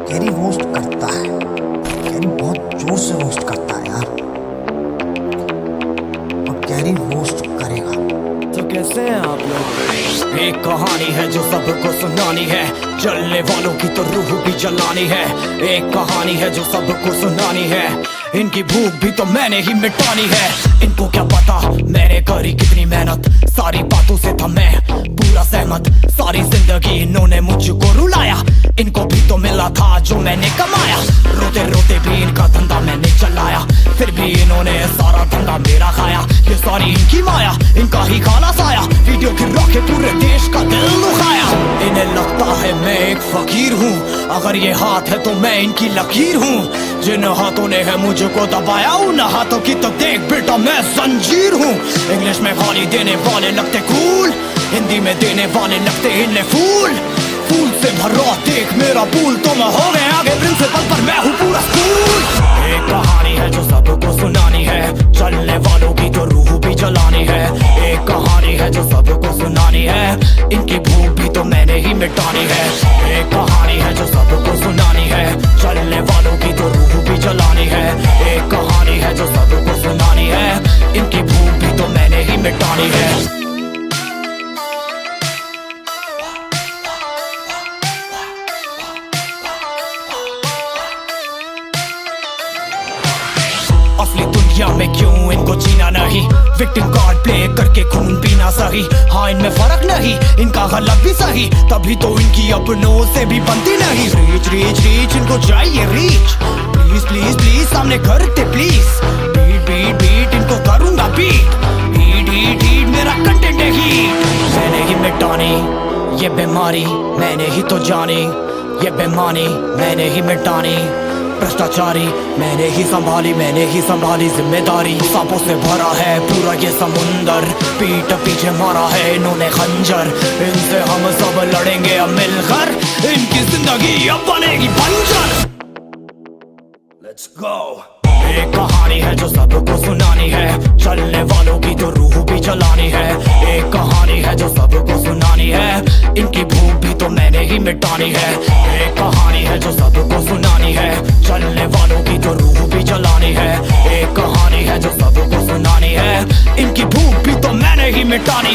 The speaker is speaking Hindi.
कैरी रोस्ट करता है, कैरी बहुत जोर से रोस्ट करता है यार, और कैरी रोस्ट करेगा। तो कैसे हैं आप लोग? एक कहानी है जो सबको सुनानी है, जलने वालों की तो रूह भी जलानी है। एक कहानी है जो सबको सुनानी है, इनकी भूख भी तो मैंने ही मिटानी है। इनको क्या पता मैंने करी कितनी मेहनत, सारी बातों से था मैं पूरा सहमत। सारी जिंदगी इन्होंने मुझको रुलाया, इनको भी तो मिला था जो मैंने कमाया। रोते रोते भी इनका धंधा मैंने चलाया, फिर भी इन्होंने सारा धंधा मेरा खाया। ये सारी इनकी माया, इनका ही खाना साया, वीडियो गिरा के पूरे देश का दिल दुखाया। इन्हें लगता है मैं एक फकीर हूँ, अगर ये हाथ है तो मैं इनकी लकीर हूँ। जिन हाथों ने है मुझको दबाया, उन हाथों की तो देख बेटा मैं जंजीर हूँ। इंग्लिश में गाली देने वाले लगते कूल, हिंदी में देने वाले लगते इन्हें फूल। फूल से भरा देख मेरा पूल, तो मैं हो गया आगे प्रिंसिपल पर मैं हूँ पूरा स्कूल। एक कहानी है जो सबको सुनानी है, चलने वालों की तो रूह भी जलानी है। एक कहानी है जो सबको सुनानी है, इनकी भूख भी तो मैंने ही मिटानी है। एक कहानी है जो सबको सुनानी है, चलने वालों की तो रूह भी जलानी है। एक कहानी है जो सबको सुनानी है, इनकी भूख भी तो मैंने ही मिटानी है। असली दुनिया में क्यों इनको जीना नहीं, विक्टिम कार्ड प्ले करके खून पीना सही। हाँ इनमें फर्क नहीं, इनका गलत भी सही, तभी तो इनकी अपनों से भी बनती नहीं। रीच रीच रीच इनको चाहिए रीच, प्लीज प्लीज प्लीज सामने करते प्लीज। बीट बीट बीट इनको करूंगा बीट, हीट हीट हीट मेरा कंटेंट है हीट। मैंने ही मिटानी ये बीमारी, मैंने ही तो जानी ये बेमानी, मैंने ही मिटानी भ्रष्टाचारी। मैंने ही संभाली जिम्मेदारी। सांपों से भरा है पूरा ये समुंदर, पीठ पीछे मारा है इन्होंने खंजर। इनसे हम सब लड़ेंगे अब मिलकर, इनकी जिंदगी अब बनेगी बंजर। Let's go. एक कहानी है जो सबको सुनानी है, चलने वालों की तो रूह भी जलानी है। एक कहानी है जो सबको सुनानी है, इनकी भूख भी तो मैंने ही मिटानी है। एक कहानी है जो सबको सुनानी है, चलने वालों की तो रूह भी जलानी है। एक कहानी है जो सबको सुनानी है, इनकी भूख भी तो मैंने ही मिटानी